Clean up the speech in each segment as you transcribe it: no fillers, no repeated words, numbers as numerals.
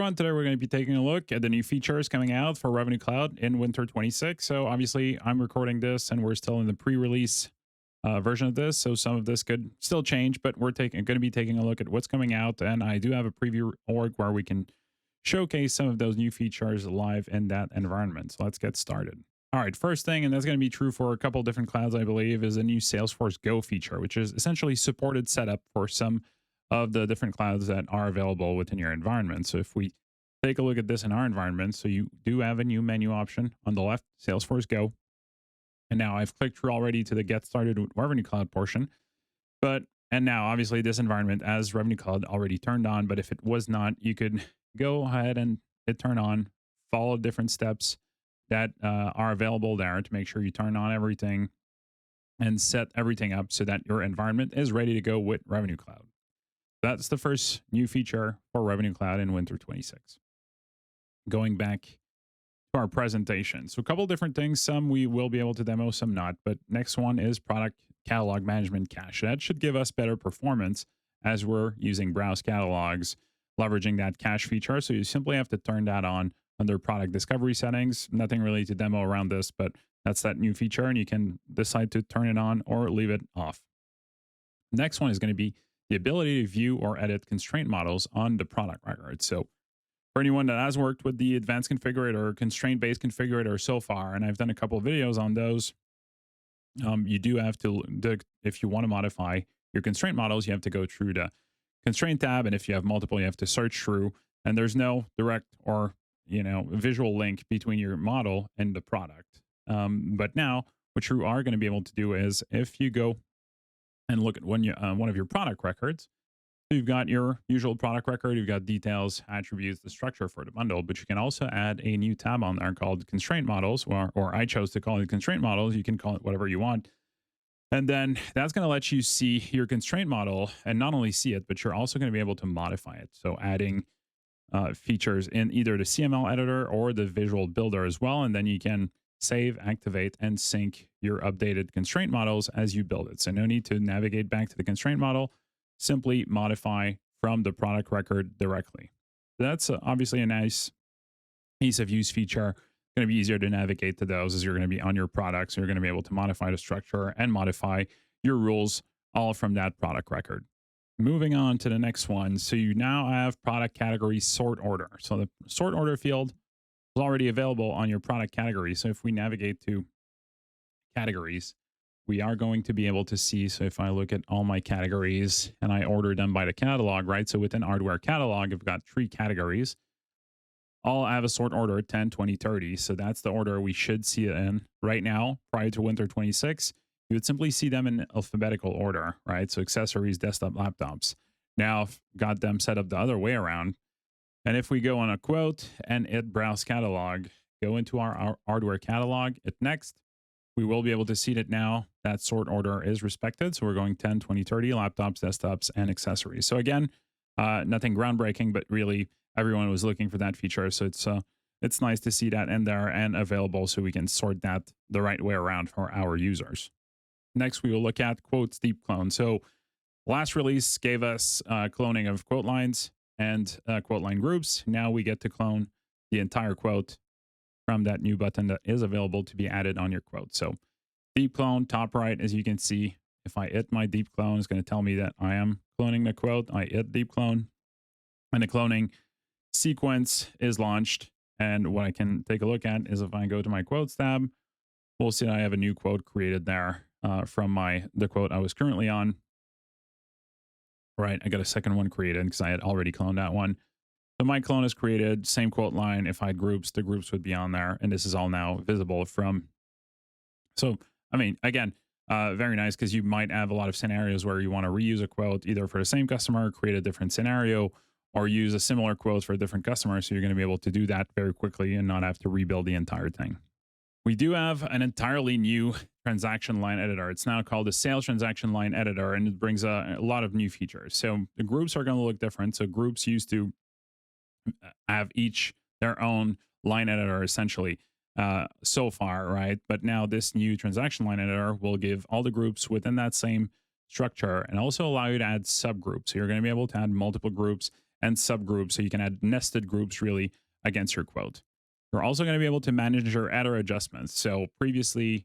everyone. Today we're going to be taking a look at the new features coming out for Revenue Cloud in Winter 26. So obviously I'm recording this and we're still in the pre-release version of this. So some of this could still change, but we're going to be taking a look at what's coming out. And I do have a preview org where we can showcase some of those new features live in that environment. So let's get started. All right, first thing, and that's going to be true for a couple of different clouds, I believe, is a new Salesforce Go feature, which is essentially supported setup for some of the different clouds that are available within your environment. So if we take a look at this in our environment, so you do have a new menu option on the left, Salesforce Go. And now I've clicked through already to the Get Started with Revenue Cloud portion. And now obviously this environment as Revenue Cloud already turned on, but if it was not, you could go ahead and hit turn on, follow different steps that are available there to make sure you turn on everything and set everything up so that your environment is ready to go with Revenue Cloud. That's the first new feature for Revenue Cloud in Winter 26. Going back to our presentation. So a couple different things. Some we will be able to demo, some not. But next one is product catalog management cache. That should give us better performance as we're using browse catalogs, leveraging that cache feature. So you simply have to turn that on under product discovery settings. Nothing really to demo around this, but that's that new feature. And you can decide to turn it on or leave it off. Next one is going to be the ability to view or edit constraint models on the product record. So for anyone that has worked with the advanced configurator or constraint-based configurator so far, and I've done a couple of videos on those, you do have to, if you want to modify your constraint models, you have to go through the constraint tab. And if you have multiple, you have to search through, and there's no direct or visual link between your model and the product. But now what you are going to be able to do is if you go and look at one of your product records, so you've got your usual product record, you've got details, attributes, the structure for the bundle, but you can also add a new tab on there called constraint models, or I chose to call it constraint models. You can call it whatever you want. And then that's going to let you see your constraint model and not only see it, but you're also going to be able to modify it. So adding features in either the CML editor or the visual builder as well. And then you can save, activate, and sync your updated constraint models as you build it. So no need to navigate back to the constraint model. Simply modify from the product record directly. That's obviously a nice ease of use feature. Going to be easier to navigate to those as you're going to be on your product. So you're going to be able to modify the structure and modify your rules all from that product record. Moving on to the next one. So you now have product category sort order. So the sort order field is already available on your product category. So if we navigate to categories, we are going to be able to see. So if I look at all my categories and I order them by the catalog, right? So within hardware catalog, I've got 3 categories. All have a sort order 10, 20, 30. So that's the order we should see it in right now. Prior to Winter 26, you would simply see them in alphabetical order, right? So accessories, desktop, laptops. Now I've got them set up the other way around. And if we go on a quote and hit browse catalog, go into our hardware catalog, hit next, we will be able to see that now that sort order is respected. So we're going 10, 20, 30, laptops, desktops, and accessories. So again, nothing groundbreaking, but really everyone was looking for that feature. So it's nice to see that in there and available so we can sort that the right way around for our users. Next, we will look at quotes deep clone. So last release gave us cloning of quote lines and quote line groups. Now we get to clone the entire quote from that new button that is available to be added on your quote. So deep clone, top right, as you can see, if I hit my deep clone, it's going to tell me that I am cloning the quote. I hit deep clone and the cloning sequence is launched. And what I can take a look at is if I go to my quotes tab, we'll see I have a new quote created there from the quote I was currently on. Right, I got a second one created because I had already cloned that one. So my clone is created, same quote line. If I had groups, the groups would be on there. And this is all now visible from. So, I mean, again, very nice because you might have a lot of scenarios where you want to reuse a quote either for the same customer, create a different scenario, or use a similar quote for a different customer. So you're going to be able to do that very quickly and not have to rebuild the entire thing. We do have an entirely new transaction line editor. It's now called the Sales Transaction Line Editor, and it brings a lot of new features. So the groups are going to look different. So groups used to have each their own line editor essentially so far, right? But now this new transaction line editor will give all the groups within that same structure and also allow you to add subgroups. So you're going to be able to add multiple groups and subgroups. So you can add nested groups really against your quote. You're also going to be able to manage your adder adjustments. So previously,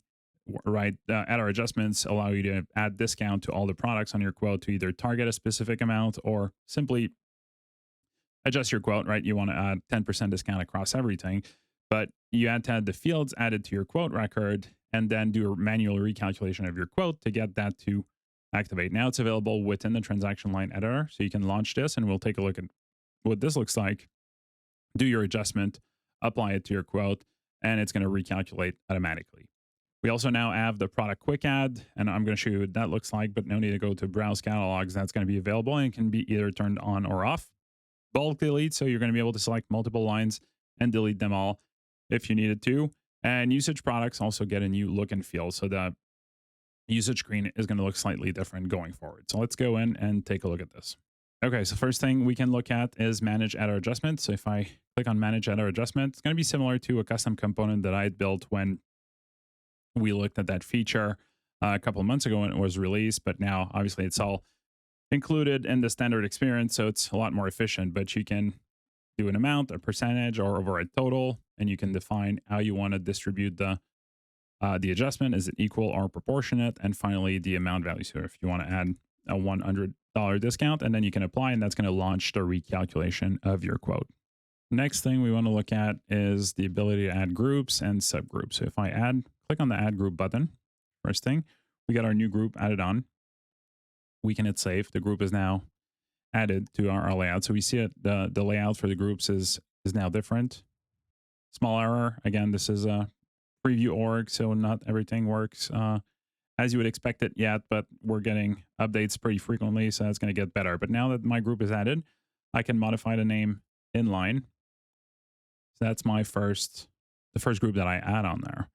right, adder adjustments allow you to add discount to all the products on your quote to either target a specific amount or simply adjust your quote, right? You want to add 10% discount across everything, but you had to add the fields added to your quote record and then do a manual recalculation of your quote to get that to activate. Now it's available within the transaction line editor. So you can launch this and we'll take a look at what this looks like. Do your adjustment, apply it to your quote, and it's going to recalculate automatically. We also now have the product quick add, and I'm going to show you what that looks like, but no need to go to browse catalogs. That's going to be available and it can be either turned on or off. Bulk delete, so you're going to be able to select multiple lines and delete them all if you needed to. And usage products also get a new look and feel, so the usage screen is going to look slightly different going forward. So let's go in and take a look at this. Okay, so first thing we can look at is manage adder adjustment. So if I click on manage adder adjustment, it's going to be similar to a custom component that I had built when we looked at that feature a couple of months ago when it was released, but now obviously it's all included in the standard experience, so it's a lot more efficient. But you can do an amount, a percentage, or override total, and you can define how you want to distribute the adjustment. Is it equal or proportionate? And finally, the amount value. So if you want to add a $100 discount, and then you can apply, and that's going to launch the recalculation of your quote. Next thing we want to look at is the ability to add groups and subgroups. So if I click on the add group button, first thing, we got our new group added on. We can hit save. The group is now added to our layout. So we see it, the layout for the groups is now different. Small error. Again, this is a preview org, so not everything works as you would expect it yet, but we're getting updates pretty frequently, so that's going to get better. But now that my group is added, I can modify the name inline. So that's the first group that I add on there.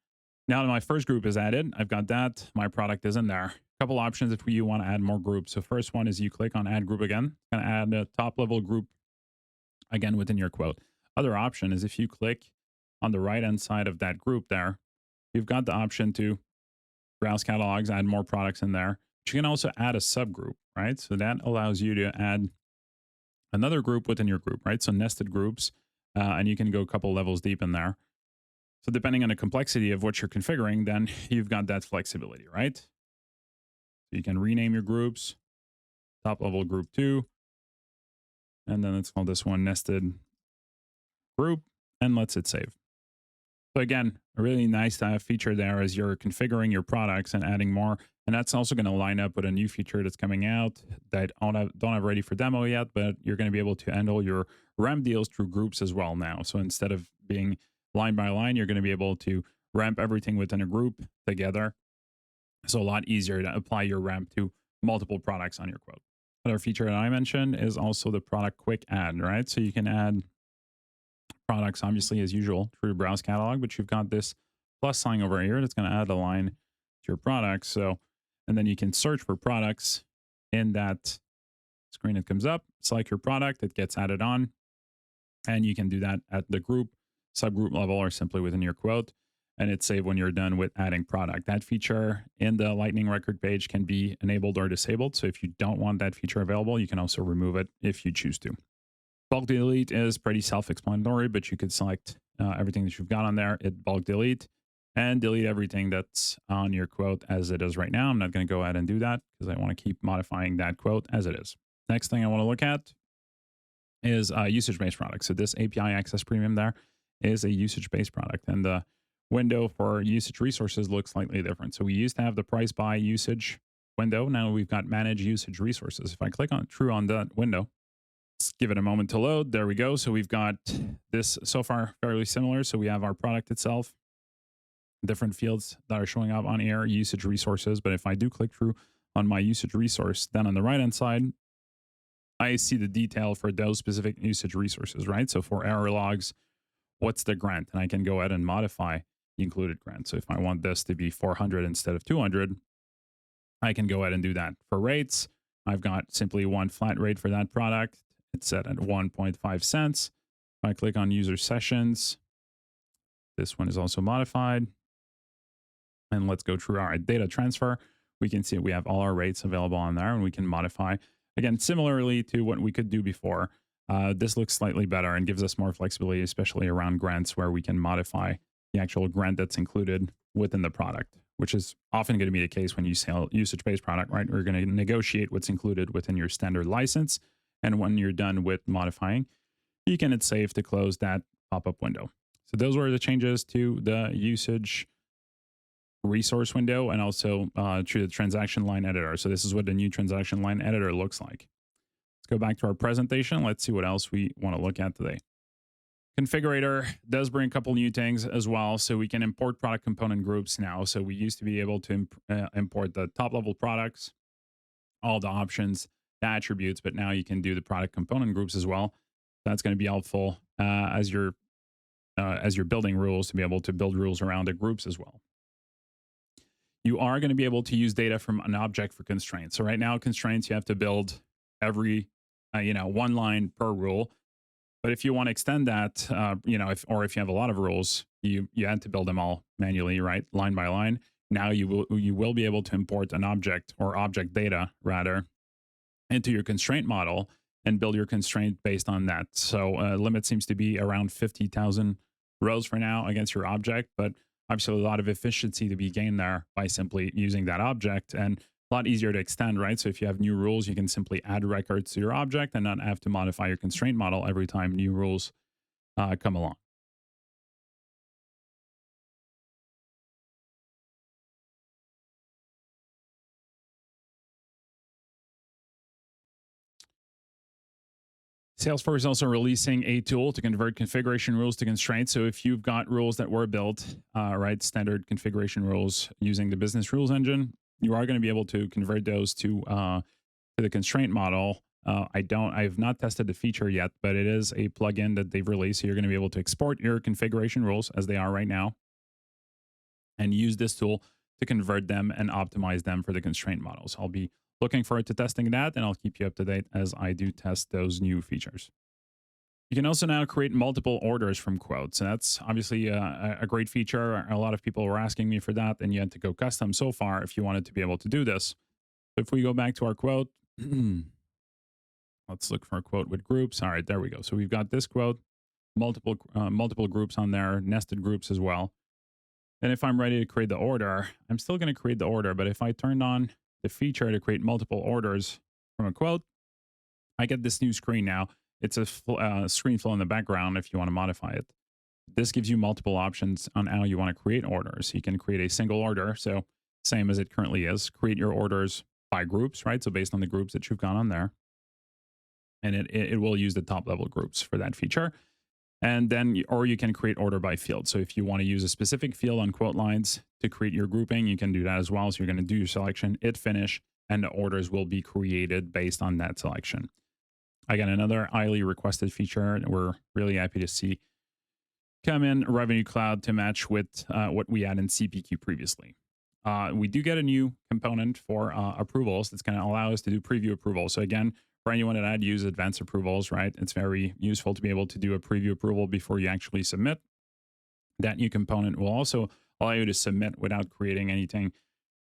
Now that my first group is added, I've got that. My product is in there. A couple options if you want to add more groups. So first one is you click on add group again. It's going to add a top level group again within your quote. Other option is if you click on the right hand side of that group there, you've got the option to browse catalogs, add more products in there. But you can also add a subgroup, right? So that allows you to add another group within your group, right? So nested groups, and you can go a couple levels deep in there. So depending on the complexity of what you're configuring, then you've got that flexibility, right? So you can rename your groups, top level group 2, and then let's call this one nested group, and let's hit save. So again, a really nice feature there as you're configuring your products and adding more. And that's also going to line up with a new feature that's coming out that I don't have ready for demo yet, but you're going to be able to handle your ramp deals through groups as well now. So instead of being line by line, you're going to be able to ramp everything within a group together. So a lot easier to apply your ramp to multiple products on your quote. Another feature that I mentioned is also the product quick add, right? So you can add products, obviously, as usual, through the browse catalog, but you've got this plus sign over here that's going to add a line to your products. So, and then you can search for products in that screen that comes up, select your product, it gets added on, and you can do that at the group, subgroup level, or simply within your quote, and it's saved when you're done with adding product. That feature in the Lightning record page can be enabled or disabled. So if you don't want that feature available, you can also remove it if you choose to. Bulk delete is pretty self-explanatory, but you could select everything that you've got on there, hit bulk delete, and delete everything that's on your quote as it is right now. I'm not going to go ahead and do that because I want to keep modifying that quote as it is. Next thing I want to look at is usage-based products. So this API Access Premium there is a usage-based product, and the window for usage resources looks slightly different. So we used to have the price by usage window. Now we've got manage usage resources. If I click on true on that window, let's give it a moment to load. There we go. So we've got this so far fairly similar. So we have our product itself, different fields that are showing up on here, usage resources. But if I do click through on my usage resource, then on the right hand side, I see the detail for those specific usage resources, right? So for error logs, what's the grant? And I can go ahead and modify the included grant. So if I want this to be 400 instead of 200, I can go ahead and do that. For rates, I've got simply one flat rate for that product. It's set at 1.5 cents. If I click on user sessions, this one is also modified. And let's go through our data transfer. We can see we have all our rates available on there and we can modify. Again, similarly to what we could do before, This looks slightly better and gives us more flexibility, especially around grants where we can modify the actual grant that's included within the product, which is often going to be the case when you sell usage-based product, right? We're going to negotiate what's included within your standard license. And when you're done with modifying, you can hit save to close that pop-up window. So those were the changes to the usage resource window and also to the transaction line editor. So this is what the new transaction line editor looks like. Let's go back to our presentation. Let's see what else we want to look at today. Configurator does bring a couple new things as well. So we can import product component groups now. So we used to be able to import the top level products, all the options, the attributes, but now you can do the product component groups as well. That's going to be helpful as you're building rules to be able to build rules around the groups as well. You are going to be able to use data from an object for constraints. So right now, constraints, you have to build every, one line per rule. But if you want to extend that, if you have a lot of rules, you had to build them all manually, right? Line by line. Now you will be able to import an object or object data rather into your constraint model and build your constraint based on that. So limit seems to be around 50,000 rows for now against your object, but obviously a lot of efficiency to be gained there by simply using that object and a lot easier to extend, right? So if you have new rules, you can simply add records to your object and not have to modify your constraint model every time new rules come along. Salesforce is also releasing a tool to convert configuration rules to constraints. So if you've got rules that were built, standard configuration rules using the business rules engine, you are going to be able to convert those to the constraint model. I've not tested the feature yet, but it is a plugin that they've released. So you're going to be able to export your configuration rules as they are right now and use this tool to convert them and optimize them for the constraint models. I'll be looking forward to testing that, and I'll keep you up to date as I do test those new features. You can also now create multiple orders from quotes. And that's obviously a great feature. A lot of people were asking me for that, and you had to go custom so far if you wanted to be able to do this. So if we go back to our quote, let's look for a quote with groups. All right, there we go. So we've got this quote, multiple groups on there, nested groups as well. And if I'm ready to create the order, I'm still going to create the order. But if I turned on the feature to create multiple orders from a quote, I get this new screen now. It's a screen flow in the background if you want to modify it. This gives you multiple options on how you want to create orders. You can create a single order. So same as it currently is, create your orders by groups, right? So based on the groups that you've got on there. And it will use the top level groups for that feature. And then, or you can create order by field. So if you want to use a specific field on quote lines to create your grouping, you can do that as well. So you're going to do your selection, hit finish, and the orders will be created based on that selection. Again, another highly requested feature that we're really happy to see come in Revenue Cloud to match with what we had in CPQ previously. We do get a new component for approvals that's going to allow us to do preview approval. So again, for anyone that had used advanced approvals, right, it's very useful to be able to do a preview approval before you actually submit. That new component will also allow you to submit without creating anything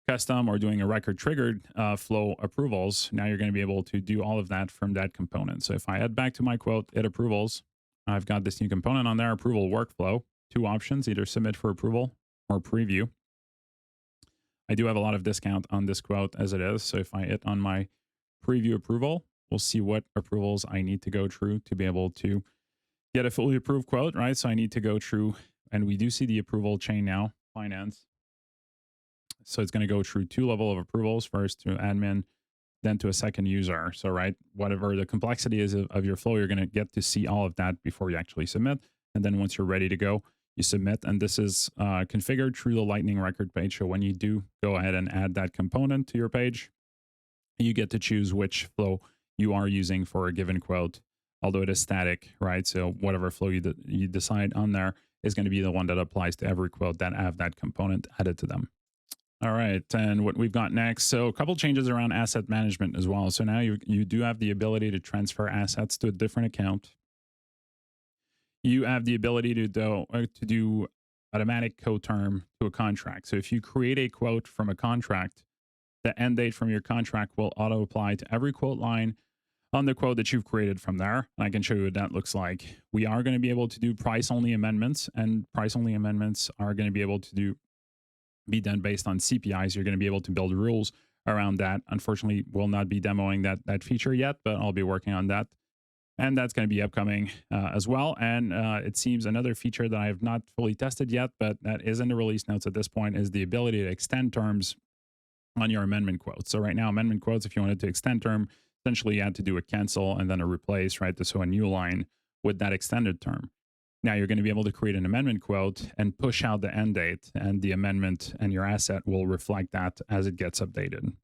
custom or doing a record triggered flow approvals. Now you're going to be able to do all of that from that component. So if I head back to my quote, hit approvals, I've got this new component on there, approval workflow, two options, either submit for approval or preview. I do have a lot of discount on this quote as it is. So if I hit on my preview approval, we'll see what approvals I need to go through to be able to get a fully approved quote, right? So I need to go through, and we do see the approval chain now, finance. So it's going to go through two levels of approvals, first to admin, then to a second user. So, right, whatever the complexity is of your flow, you're going to get to see all of that before you actually submit. And then once you're ready to go, you submit. And this is configured through the Lightning record page. So when you do go ahead and add that component to your page, you get to choose which flow you are using for a given quote, although it is static, right? So whatever flow you decide on there is going to be the one that applies to every quote that have that component added to them. All right, and what we've got next, so a couple changes around asset management as well. So now you do have the ability to transfer assets to a different account. You have the ability to do automatic co-term to a contract. So if you create a quote from a contract, the end date from your contract will auto-apply to every quote line on the quote that you've created from there. I can show you what that looks like. We are going to be able to do price only amendments, and price only amendments are going to be able to be done based on CPIs. You're going to be able to build rules around that. Unfortunately, we'll not be demoing that feature yet, but I'll be working on that. And that's going to be upcoming as well. And it seems another feature that I have not fully tested yet, but that is in the release notes at this point, is the ability to extend terms on your amendment quotes. So right now, amendment quotes, if you wanted to extend term, essentially you had to do a cancel and then a replace, right? So a new line with that extended term. Now you're going to be able to create an amendment quote and push out the end date, and the amendment and your asset will reflect that as it gets updated.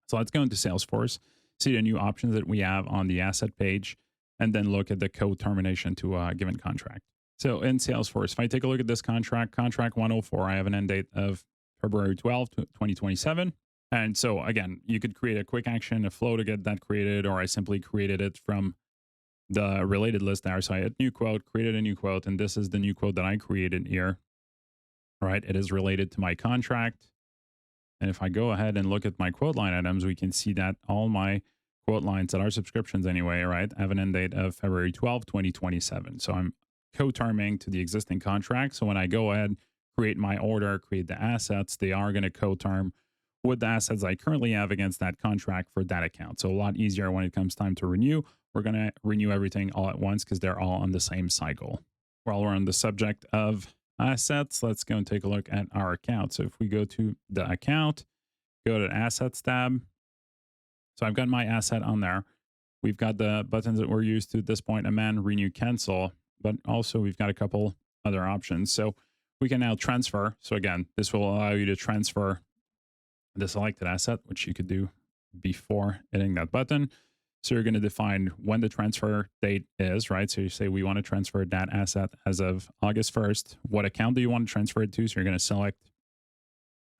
So let's go into Salesforce, see the new options that we have on the asset page, and then look at the code termination to a given contract. So in Salesforce, if I take a look at this contract 104, I have an end date of February 12th, 2027. And so again, you could create a quick action, a flow to get that created, or I simply created it from the related list there. So I hit new quote, created a new quote, and this is the new quote that I created here, right? It is related to my contract. And if I go ahead and look at my quote line items, we can see that all my quote lines that are subscriptions anyway, right, have an end date of February 12th, 2027. So I'm co-terming to the existing contract. So when I go ahead, create my order, create the assets, they are going to co-term with the assets I currently have against that contract for that account. So a lot easier when it comes time to renew. We're going to renew everything all at once because they're all on the same cycle. While we're on the subject of assets, let's go and take a look at our account. So if we go to the account, go to the assets tab. So I've got my asset on there. We've got the buttons that we're used to at this point, amend, renew, cancel, but also we've got a couple other options. So we can now transfer. So again, this will allow you to transfer the selected asset, which you could do before hitting that button. So you're going to define when the transfer date is, right? So you say we want to transfer that asset as of August 1st. What account do you want to transfer it to? So you're going to select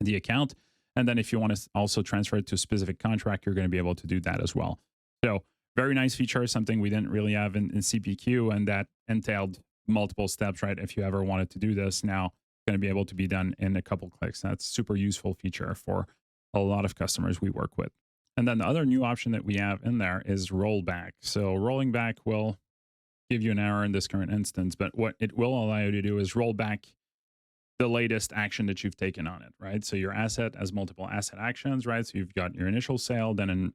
the account. And then if you want to also transfer it to a specific contract, you're going to be able to do that as well. So very nice feature, something we didn't really have in CPQ, and that entailed multiple steps, right? If you ever wanted to do this, now it's going to be able to be done in a couple clicks. That's a super useful feature for a lot of customers we work with. And then the other new option that we have in there is rollback. So rolling back will give you an error in this current instance, but what it will allow you to do is roll back the latest action that you've taken on it, right? So your asset has multiple asset actions, right? So you've got your initial sale, then an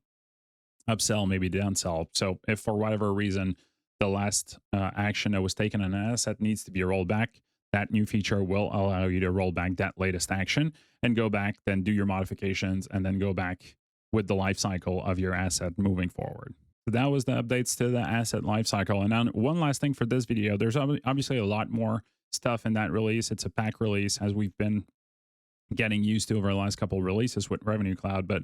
upsell, maybe downsell. So if for whatever reason, the last action that was taken on an asset needs to be rolled back, that new feature will allow you to roll back that latest action and go back, then do your modifications, and then go back with the life cycle of your asset moving forward. So that was the updates to the asset lifecycle. And now one last thing for this video, there's obviously a lot more stuff in that release. It's a pack release, as we've been getting used to over the last couple of releases with Revenue Cloud. But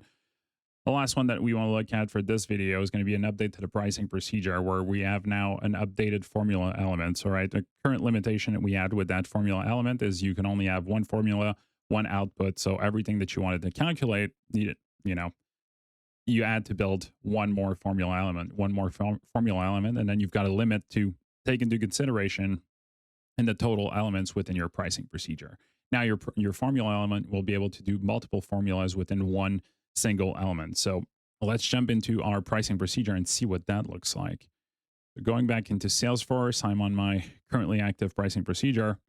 the last one that we want to look at for this video is going to be an update to the pricing procedure, where we have now an updated formula element. So, right, the current limitation that we had with that formula element is you can only have one formula, one output. So everything that you wanted to calculate needed, you add to build one more formula element, and then you've got a limit to take into consideration in the total elements within your pricing procedure. Now your formula element will be able to do multiple formulas within one single element. So let's jump into our pricing procedure and see what that looks like. So going back into Salesforce, I'm on my currently active pricing procedure.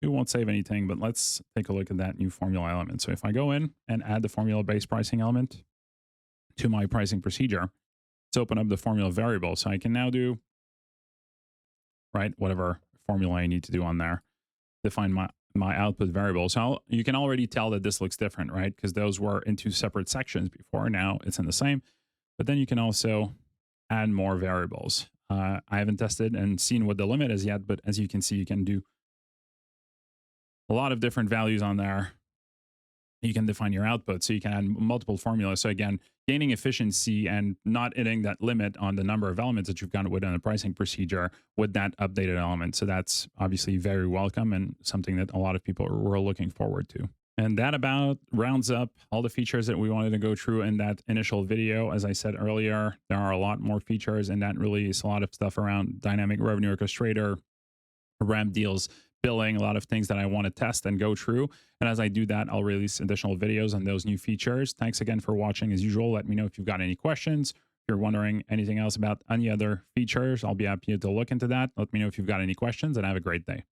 We won't save anything, but let's take a look at that new formula element. So if I go in and add the formula-based pricing element to my pricing procedure, let's open up the formula variable. So I can now do, right, whatever formula I need to do on there, define my output variable. So you can already tell that this looks different, right? Because those were in two separate sections before. Now it's in the same, but then you can also add more variables. I haven't tested and seen what the limit is yet, but as you can see, you can do a lot of different values on there. You can define your output, so you can add multiple formulas. So again, gaining efficiency and not hitting that limit on the number of elements that you've got within the pricing procedure with that updated element. So that's obviously very welcome and something that a lot of people were looking forward to. And that about rounds up all the features that we wanted to go through in that initial video. As I said earlier, there are a lot more features in that release, a lot of stuff around dynamic revenue orchestrator, ramp deals, billing, a lot of things that I want to test and go through. And as I do that, I'll release additional videos on those new features. Thanks again for watching. As usual, let me know if you've got any questions you're wondering anything else about any other features, I'll be happy to look into that. Let me know if you've got any questions, and have a great day.